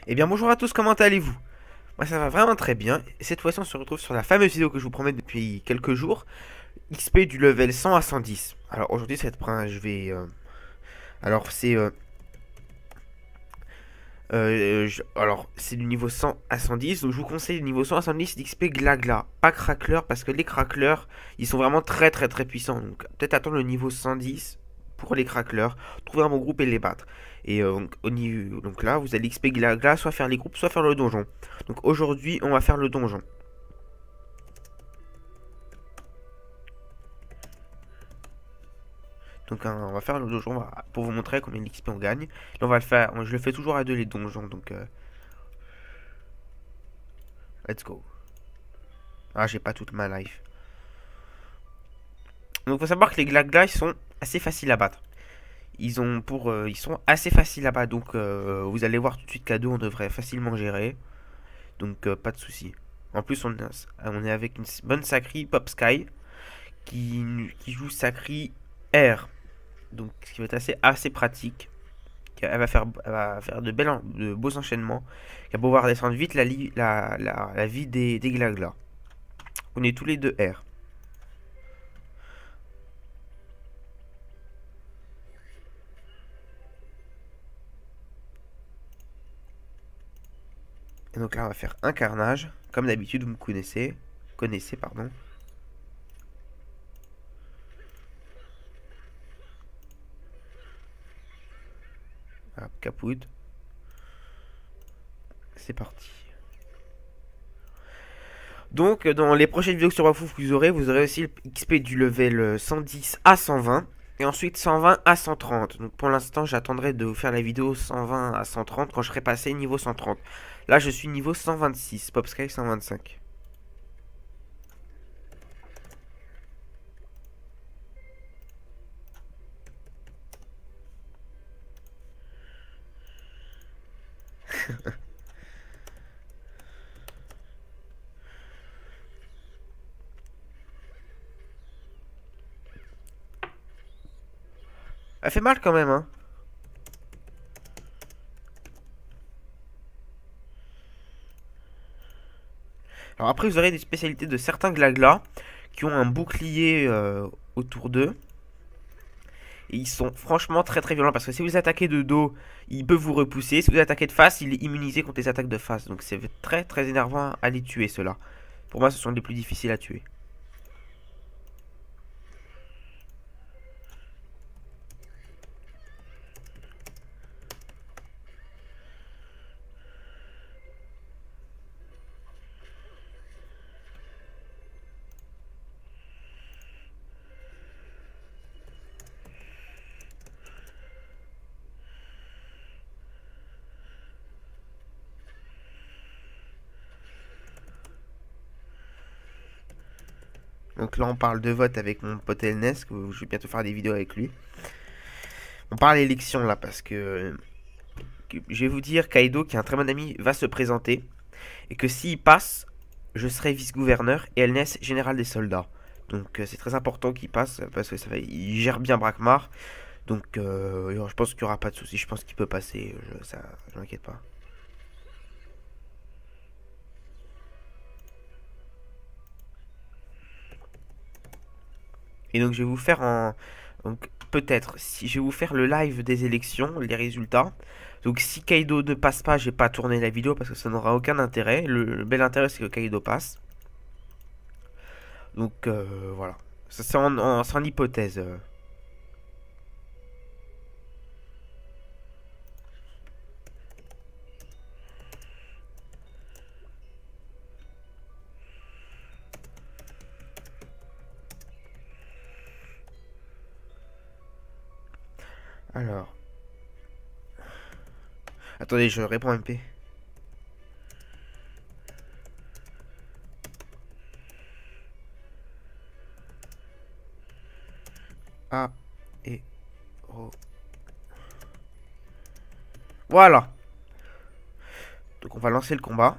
Eh bien bonjour à tous, comment allez-vous? Moi ça va vraiment très bien. Et cette fois-ci on se retrouve sur la fameuse vidéo que je vous promets depuis quelques jours. XP du level 100 à 110. Alors aujourd'hui je vais... alors c'est... alors c'est du niveau 100 à 110. Donc je vous conseille du niveau 100 à 110 d'XP Glagla. Pas Crackler parce que les Cracklers ils sont vraiment très puissants. Donc peut-être attendre le niveau 110 pour les Cracklers. Trouver un bon groupe et les battre. Et donc là, vous allez XP Glagla, soit faire les groupes, soit faire le donjon. Donc aujourd'hui, on va faire le donjon. Donc on va faire le donjon pour vous montrer combien d'XP on gagne. Là, on va le faire, je le fais toujours à deux les donjons, donc let's go. Ah, j'ai pas toute ma life. Donc faut savoir que les Glagla, ils sont assez faciles à battre. Ils sont assez faciles à battre, donc vous allez voir tout de suite qu'à deux, on devrait facilement gérer. Donc pas de soucis. En plus, on est avec une bonne sacrée Pop Sky qui joue sacrée R. Donc ce qui va être assez pratique. Elle va faire de beaux enchaînements. Elle va pouvoir descendre vite la vie des Glagla. On est tous les deux R. Et donc là on va faire un carnage. Comme d'habitude vous me connaissez. Connaissez pardon. Hop, capoute. C'est parti. Donc dans les prochaines vidéos sur Wafouf que vous aurez aussi le XP du level 110 à 120. Et ensuite 120 à 130. Donc pour l'instant j'attendrai de vous faire la vidéo 120 à 130 quand je serai passé niveau 130. Là je suis niveau 126. Popsky 125. Elle fait mal quand même hein. Alors après vous aurez des spécialités de certains Glagla qui ont un bouclier autour d'eux. Et ils sont franchement très violents parce que si vous attaquez de dos, il peut vous repousser. Si vous attaquez de face, il est immunisé contre les attaques de face. Donc c'est très énervant à les tuer ceux-là. Pour moi ce sont les plus difficiles à tuer. Donc là on parle de vote avec mon pote Elnes, que je vais bientôt faire des vidéos avec lui. On parle élection là parce que je vais vous dire Kaido qui est un très bon ami va se présenter. Et que s'il passe, je serai vice-gouverneur et Elnes général des soldats. Donc c'est très important qu'il passe parce que il gère bien Brakmar. Donc je pense qu'il n'y aura pas de souci, je pense qu'il peut passer, je m'inquiète pas. Et donc je vais vous faire donc peut-être, si je vais vous faire le live des élections, les résultats. Donc si Kaido ne passe pas, je vais pas tourner la vidéo parce que ça n'aura aucun intérêt. Le bel intérêt c'est que Kaido passe. Donc voilà. Ça c'est en hypothèse. Alors. Attendez, je réponds MP. A et O. Voilà. Donc on va lancer le combat.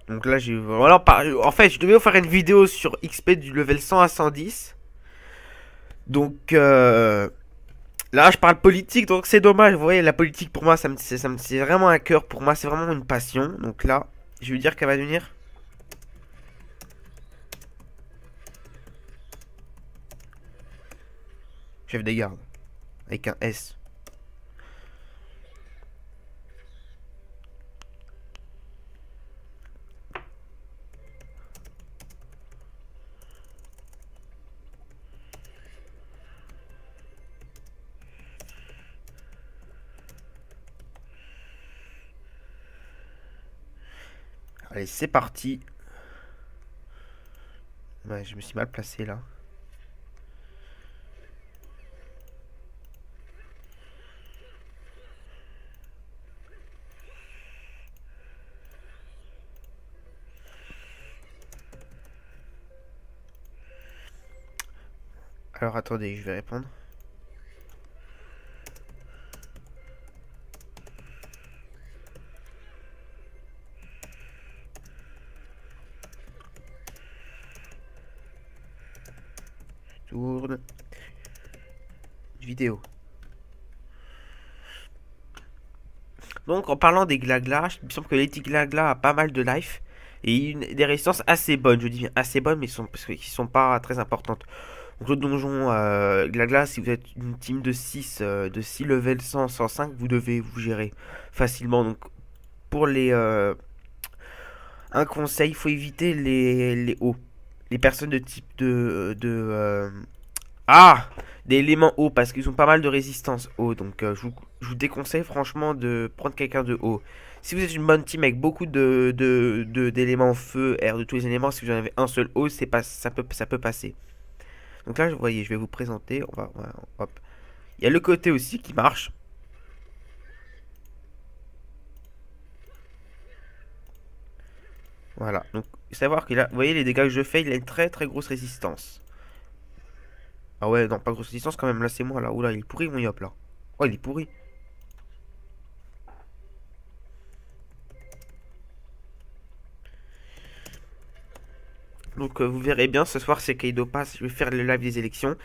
Donc là j'ai voilà, en fait je devais vous faire une vidéo sur XP du level 100 à 110. Donc là, je parle politique, donc c'est dommage. Vous voyez, la politique pour moi, c'est vraiment un cœur. Pour moi, c'est vraiment une passion. Donc là, je vais lui dire qu'elle va devenir chef des gardes. Avec un S. Allez, c'est parti. Ouais, je me suis mal placé là. Alors attendez, je vais répondre. Je tourne. Vidéo. Donc en parlant des glaglas, il me semble que Lady Glagla a pas mal de life. Et des résistances assez bonnes, je dis bien assez bonnes, mais parce qu'ils sont pas très importantes. Donc le donjon Glagla, si vous êtes une team de 6 level 100, 105, vous devez vous gérer facilement. Donc pour les... un conseil, il faut éviter les hauts. Les personnes de type ah, des éléments hauts, parce qu'ils ont pas mal de résistance haut. Donc je vous déconseille franchement de prendre quelqu'un de haut. Si vous êtes une bonne team avec beaucoup d'éléments feu, air, de tous les éléments, si vous en avez un seul haut, c'est pas, ça peut passer. Donc là, vous voyez, je vais vous présenter. Hop. Il y a le côté aussi qui marche. Voilà. Donc, savoir que là, vous voyez les dégâts que je fais, il a une très très grosse résistance. Ah ouais, non, pas grosse résistance quand même. Là, c'est moi là. Oula, il est pourri mon yop là. Oh, il est pourri. Donc vous verrez bien, ce soir c'est Kaido passe, je vais faire le live des élections.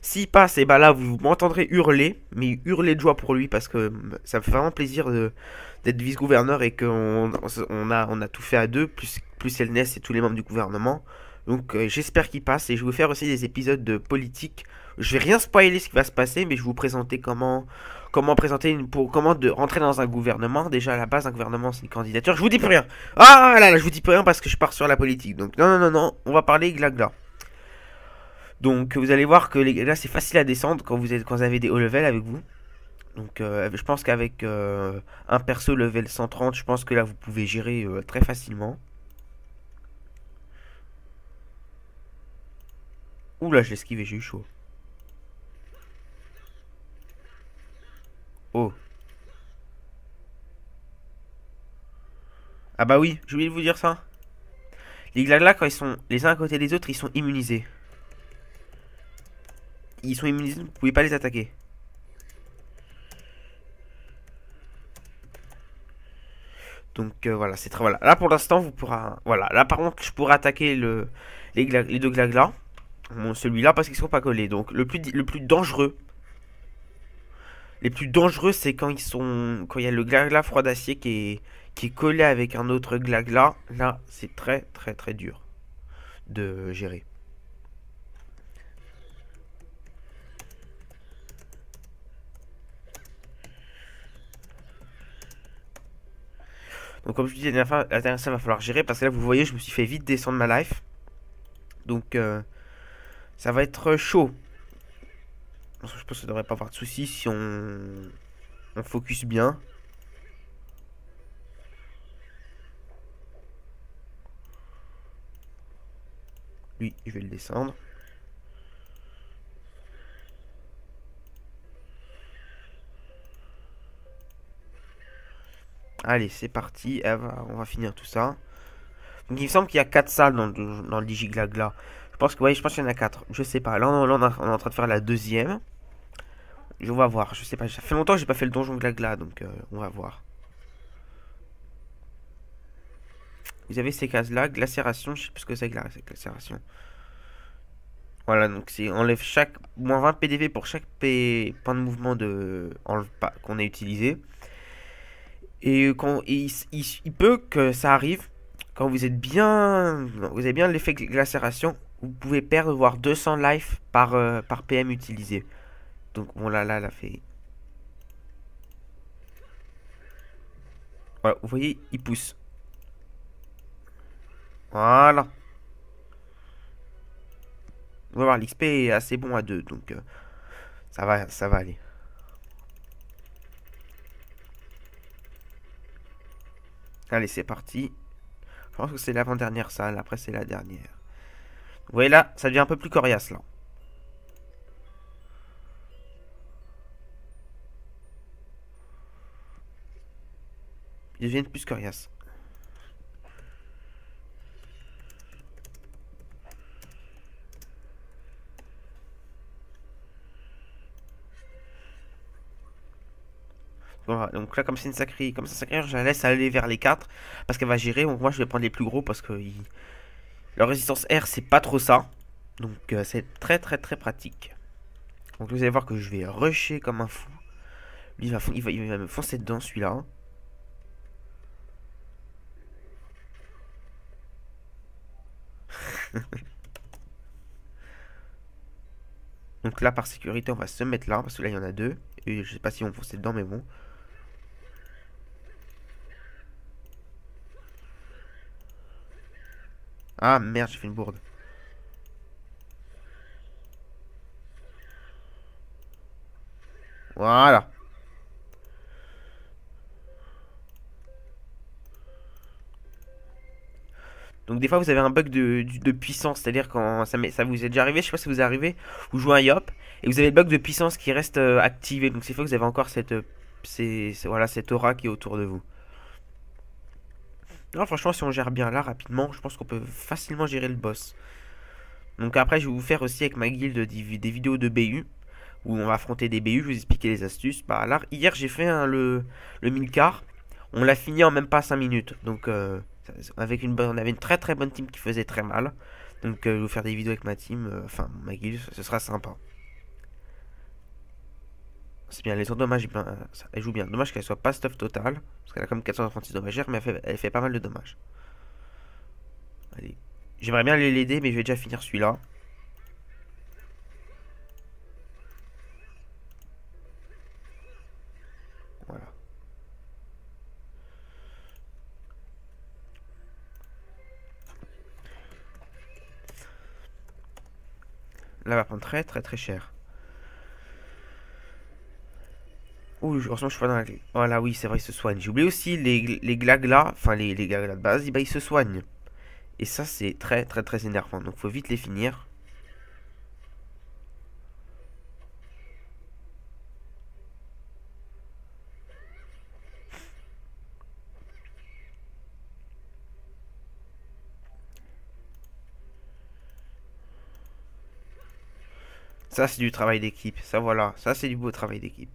S'il passe, et bah là vous m'entendrez hurler, mais hurler de joie pour lui parce que ça me fait vraiment plaisir d'être vice-gouverneur et on a tout fait à deux, plus Elness et tous les membres du gouvernement. Donc j'espère qu'il passe et je vais vous faire aussi des épisodes de politique. Je vais rien spoiler ce qui va se passer, mais je vais vous présenter comment de rentrer dans un gouvernement. Déjà à la base, un gouvernement c'est une candidature. Je vous dis plus rien. Ah là là, je vous dis plus rien parce que je pars sur la politique. Donc non non non non, on va parler glagla. Donc vous allez voir que là c'est facile à descendre quand vous avez des haut level avec vous. Donc je pense qu'avec un perso level 130, je pense que là vous pouvez gérer très facilement. Ouh là je l'ai esquivé, j'ai eu chaud. Oh. Ah bah oui, j'ai oublié de vous dire ça. Les glaglas quand ils sont les uns à côté des autres, ils sont immunisés. Ils sont immunisés, vous pouvez pas les attaquer. Donc voilà, c'est très voilà. Là pour l'instant vous pourra voilà, là par contre je pourrais attaquer les deux glaglas. Bon, celui-là parce qu'ils sont pas collés. Donc le plus dangereux, les plus dangereux c'est quand il y a le glagla froid d'acier qui est collé avec un autre glagla. Là, c'est très très très dur de gérer. Donc comme je vous disais la dernière fois, il va falloir gérer parce que là vous voyez, je me suis fait vite descendre ma life. Donc ça va être chaud. Je pense que ça devrait pas avoir de soucis si on focus bien. Lui, je vais le descendre. Allez, c'est parti. On va finir tout ça. Donc il me semble qu'il y a 4 salles dans le Digiglagla. Je pense que ouais, je pense qu'il y en a 4. Je sais pas. Là, on est en train de faire la deuxième. On va voir. Je sais pas. Ça fait longtemps que j'ai pas fait le donjon Glagla, donc on va voir. Vous avez ces cases là, glacération, je sais plus ce que c'est que la glacération. Voilà, donc c'est enlève chaque moins 20 PDV pour chaque point de mouvement de enlève pas qu'on a utilisé. Et quand il peut que ça arrive quand vous avez bien l'effet glacération, vous pouvez perdre voire 200 life par PM utilisé. Donc bon là elle a fait. Voilà, vous voyez, il pousse. Voilà. On va voir, l'XP est assez bon à 2, donc ça va aller. Allez, c'est parti. Je pense que c'est l'avant-dernière salle, après c'est la dernière. Vous voyez là, ça devient un peu plus coriace là. Ils deviennent plus coriaces. Voilà, donc là, comme ça sacrée, je la laisse aller vers les 4 parce qu'elle va gérer. Donc moi, je vais prendre les plus gros parce que leur résistance R, c'est pas trop ça. Donc c'est très très très pratique. Donc vous allez voir que je vais rusher comme un fou. Lui, il va me foncer dedans, celui-là. Donc là, par sécurité, on va se mettre là parce que là, il y en a deux. Et je sais pas si on foncer dedans, mais bon. Ah merde, j'ai fait une bourde. Voilà. Donc des fois vous avez un bug de puissance, c'est-à-dire quand ça vous est déjà arrivé, je sais pas si vous est arrivé, vous jouez un Yop et vous avez le bug de puissance qui reste activé. Donc c'est fois que vous avez encore voilà, cette aura qui est autour de vous. Non, franchement, si on gère bien là rapidement, je pense qu'on peut facilement gérer le boss. Donc après, je vais vous faire aussi avec ma guilde des vidéos de BU où on va affronter des BU, je vais vous expliquer les astuces. Bah là, hier j'ai fait le 1000 on l'a fini en même pas 5 minutes. Donc on avait une très très bonne team qui faisait très mal. Donc je vais vous faire des vidéos avec ma team, enfin ma guilde, ce sera sympa. C'est bien, les dommages, elle joue bien. Dommage qu'elle soit pas stuff total, parce qu'elle a comme 436 dommagères, mais elle fait pas mal de dommages. Allez. J'aimerais bien l'aider, mais je vais déjà finir celui-là. Voilà. Là, elle va prendre très très très cher. Ouh, heureusement, je suis pas dans la... Voilà, oui, c'est vrai, il se soigne. J'ai oublié aussi les glaglas, enfin les glaglas de base, bah, ils se soignent. Et ça, c'est très très très énervant. Donc, faut vite les finir. Ça, c'est du travail d'équipe. Ça, voilà. Ça, c'est du beau travail d'équipe.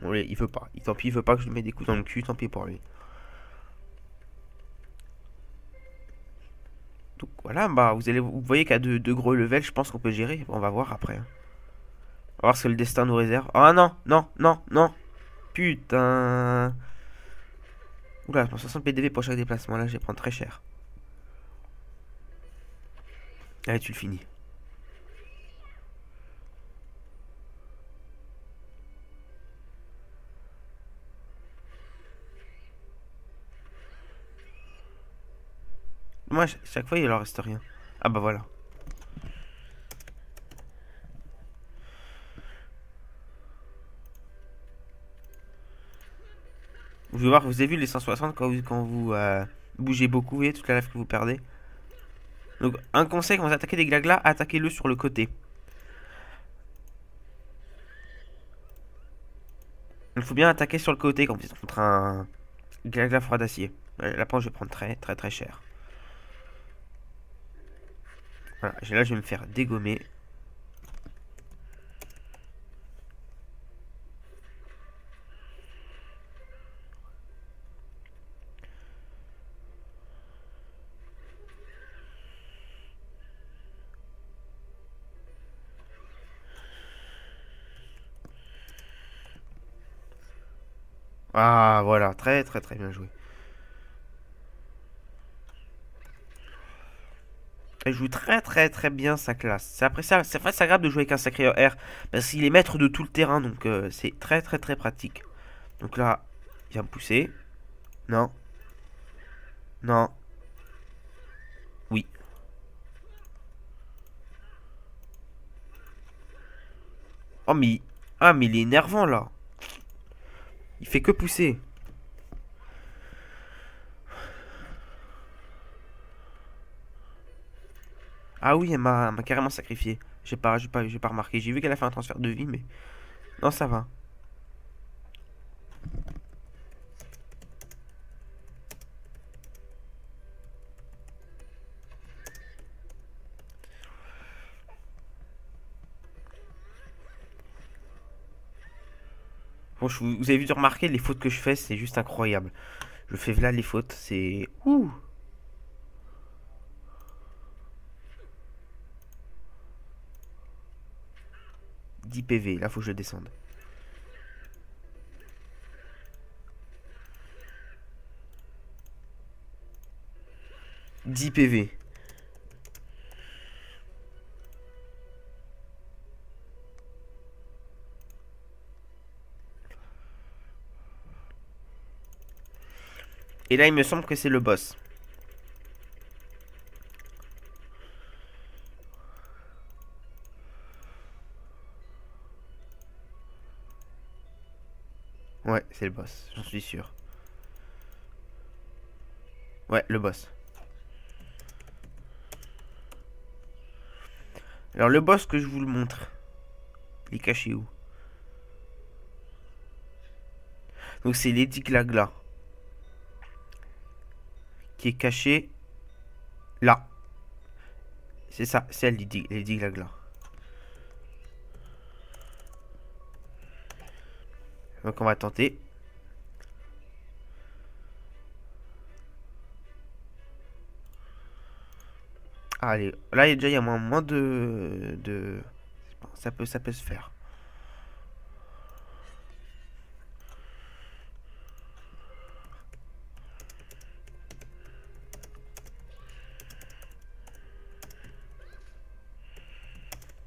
Oui, il veut pas. Tant pis, il veut pas que je lui mette des coups dans le cul. Tant pis pour lui. Donc, voilà, bah, vous voyez qu'à de gros levels, je pense qu'on peut gérer. On va voir après. On va voir ce que le destin nous réserve. Ah non, non, non, non. Putain. Oula, je prends 60 PDV pour chaque déplacement. Là, je vais prendre très cher. Allez, tu le finis. Moi, chaque fois, il leur reste rien. Ah bah voilà. Vous pouvez voir, vous avez vu les 160 quand vous bougez beaucoup, vous voyez toute la lave que vous perdez. Donc, un conseil, quand vous attaquez des glaglas, attaquez-le sur le côté. Il faut bien attaquer sur le côté quand vous êtes contre un glagla froid d'acier. Là, je vais prendre très très très cher. Voilà, là, je vais me faire dégommer. Ah, voilà, très très très bien joué. Elle joue très très très bien sa classe. C'est après ça, c'est très agréable de jouer avec un sacré R parce qu'il est maître de tout le terrain, donc c'est très très très pratique. Donc là, il va me pousser. Non, non, oui. Oh mais, ah mais il est énervant là. Il fait que pousser. Ah oui, elle m'a carrément sacrifié. J'ai pas remarqué. J'ai vu qu'elle a fait un transfert de vie, mais non, ça va. Bon, vous avez vu de remarquer les fautes que je fais, c'est juste incroyable. Je fais là les fautes, c'est ouh. 10 PV, là faut que je descende. 10 PV. Et là, il me semble que c'est le boss. Ouais, c'est le boss, j'en suis sûr. Ouais, le boss. Alors le boss que je vous le montre, il est caché où? Donc c'est Lady Glagla. Qui est caché là. C'est ça, c'est elle, Lady Glagla. Donc on va tenter. Ah, allez, là déjà il y a moins de... Ça peut se faire.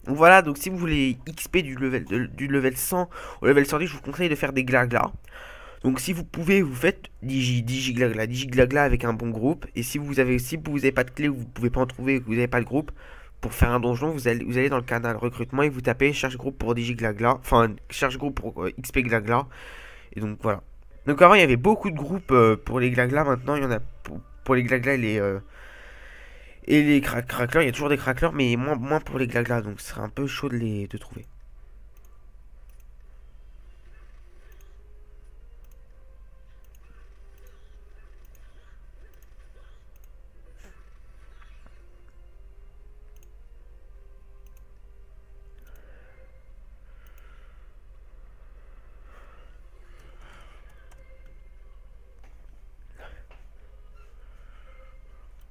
Donc voilà, donc si vous voulez XP du level 100 au level 110, je vous conseille de faire des glaglas. Donc si vous pouvez, vous faites Digi Glagla avec un bon groupe. Et si vous avez pas de clé ou vous pouvez pas en trouver, que vous n'avez pas de groupe, pour faire un donjon, vous allez dans le canal recrutement et vous tapez cherche groupe pour Digi Glagla. Enfin, cherche groupe pour XP Glagla. Et donc voilà. Donc avant il y avait beaucoup de groupes pour les glaglas, maintenant il y en a pour les glaglas et les cracklers, il y a toujours des cracklers mais moins pour les glaglas, donc ce serait un peu chaud de trouver.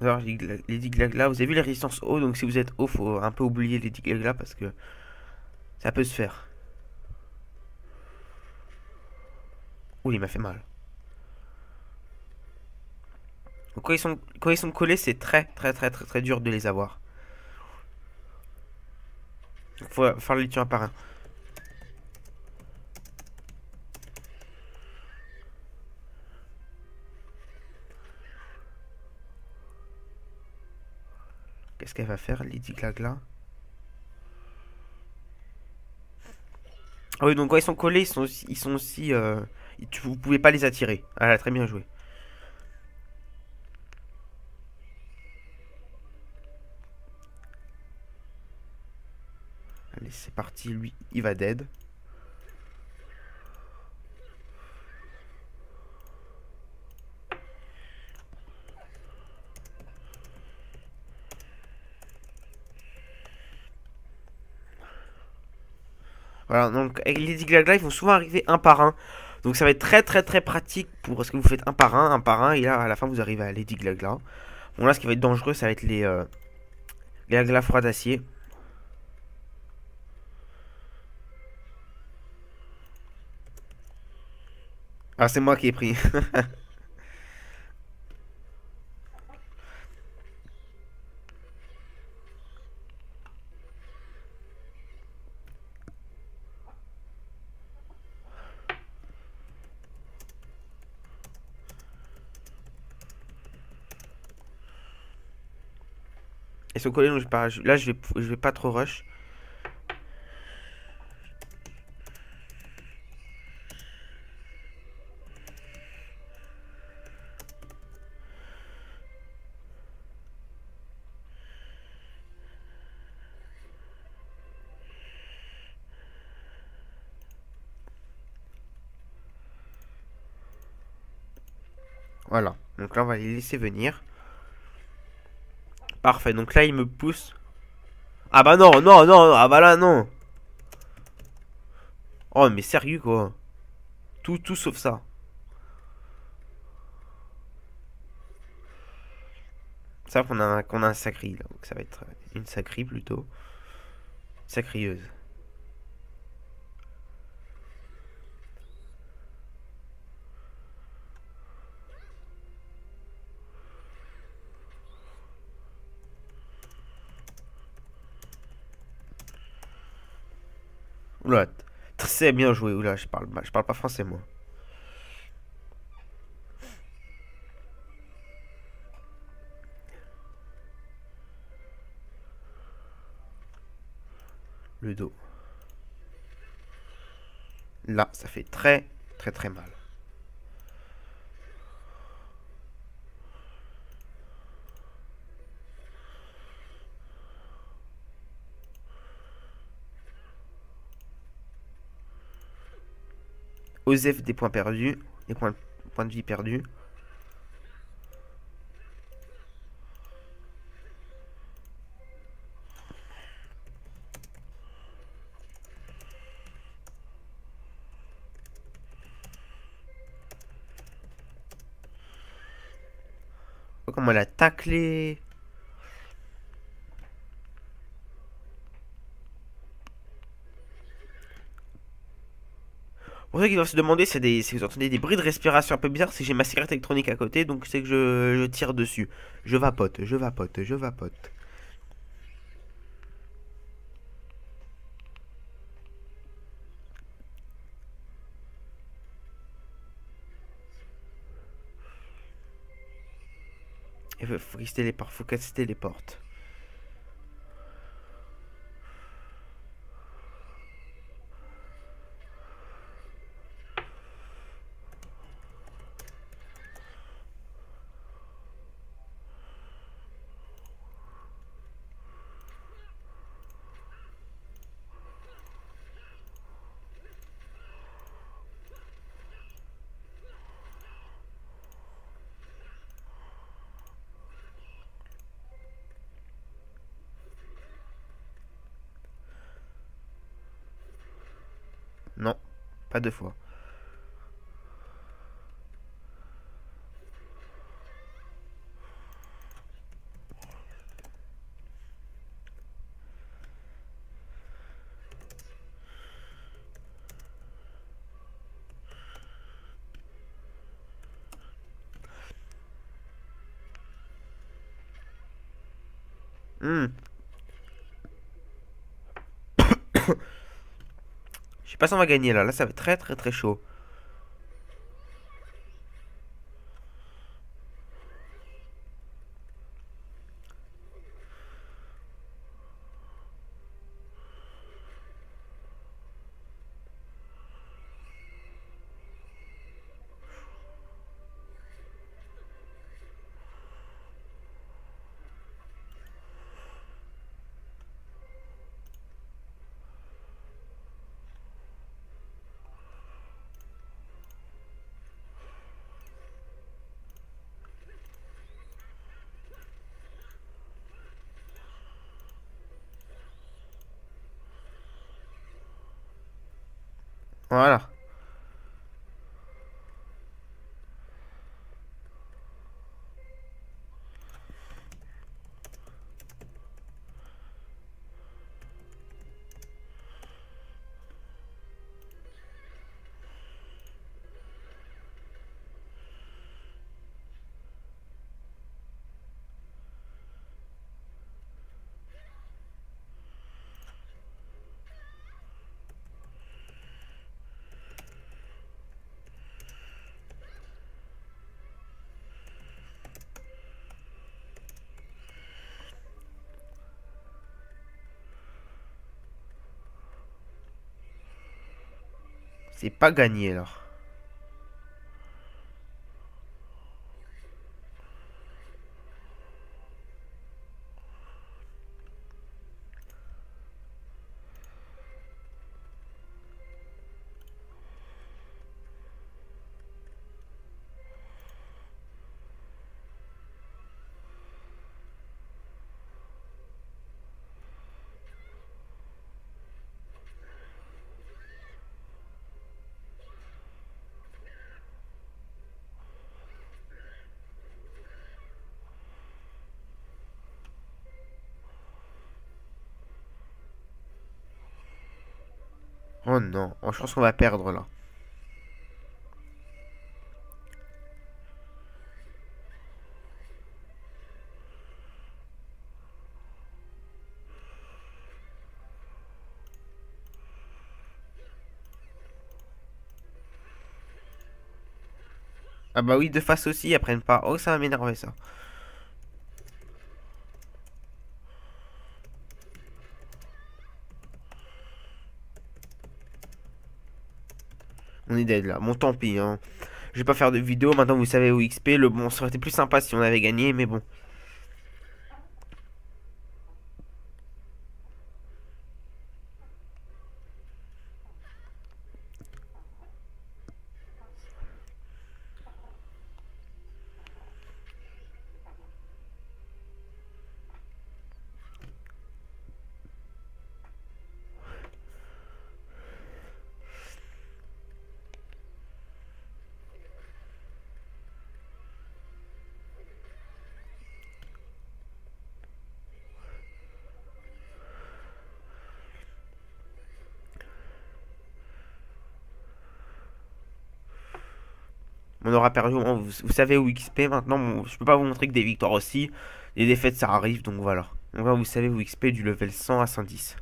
Alors les glaglas, vous avez vu les résistances haut, donc si vous êtes haut, faut un peu oublier les glaglas parce que ça peut se faire. Ouh, il m'a fait mal. Donc quand ils sont collés, c'est très dur de les avoir. Donc faut faire les tuer un par un. Qu'est-ce qu'elle va faire, Lady Glagla? Ah oui, donc quand ils sont collés, ils sont aussi vous pouvez pas les attirer. Ah, elle a très bien joué. Allez, c'est parti, lui, il va dead. Voilà, donc avec les Lady Glagla, ils vont souvent arriver un par un. Donc ça va être très pratique pour parce que vous faites un par un, et là à la fin vous arrivez à Lady Glagla. Bon là ce qui va être dangereux, ça va être les Glagla froid d'acier. Ah, c'est moi qui ai pris. Ils sont collés, donc là, je vais pas trop rush. Voilà. Donc là, on va les laisser venir. Parfait. Donc là, ils me poussent. Ah bah non, non, non. Ah bah là, non. Oh, mais sérieux, quoi. Tout sauf ça. Ça qu'on a un sacri, là. Donc ça va être une sacrie, plutôt. Sacrieuse. Oula. Très bien joué. Oula, je parle pas français, moi. Le dos. Là, ça fait très, très, très mal. Osef des points perdus. Des points de vie perdus. Oh, comment elle a taclé. Pour ceux qui doivent se demander si vous entendez des bruits de respiration un peu bizarres, c'est que j'ai ma cigarette électronique à côté, donc c'est que je tire dessus. Je vapote, je vapote, je vapote. Il faut qu'ils se téléportent, faut qu'elle se téléporte. Non, pas deux fois. Hmm. Je sais pas si on va gagner là. Là, ça va être très très très chaud. Voilà. C'est pas gagné alors. Oh non, oh, je pense qu'on va perdre là. Ah bah oui, de face aussi, elles prennent pas. Oh, ça va m'énerver ça. On est dead là. Bon, tant pis, hein. Je vais pas faire de vidéo. Maintenant, vous savez où XP. Le bon, ça aurait été plus sympa si on avait gagné, mais bon. On aura perdu. Vous savez où XP maintenant. Bon, je peux pas vous montrer que des victoires aussi. Les défaites, ça arrive, donc voilà. Donc là, vous savez où XP du level 100 à 110.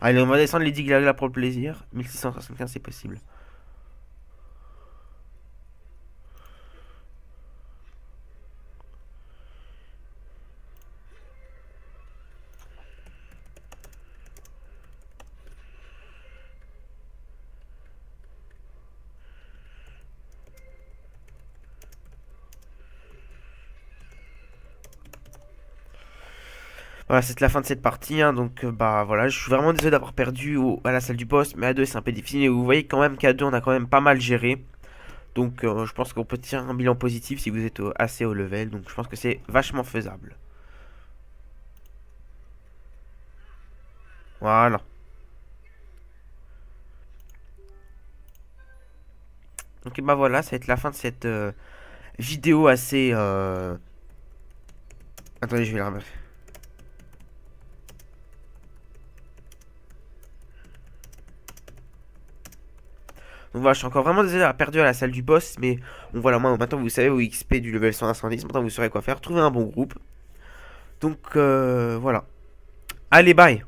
Allez, on va descendre les 10 glaglas pour le plaisir. 1675, c'est possible. Voilà, c'est la fin de cette partie, hein, donc bah voilà, je suis vraiment désolé d'avoir perdu à la salle du boss, mais à 2 c'est un peu difficile, et vous voyez quand même qu'à 2 on a quand même pas mal géré, donc je pense qu'on peut tirer un bilan positif si vous êtes assez haut level, donc je pense que c'est vachement faisable. Voilà. Donc bah voilà, ça va être la fin de cette vidéo assez... Attendez, je vais la remettre. Donc voilà, je suis encore vraiment désolé d'avoir perdu à la salle du boss, mais bon voilà, moi maintenant vous savez où XP du level 100 à 110, maintenant vous saurez quoi faire, trouver un bon groupe. Donc voilà. Allez, bye!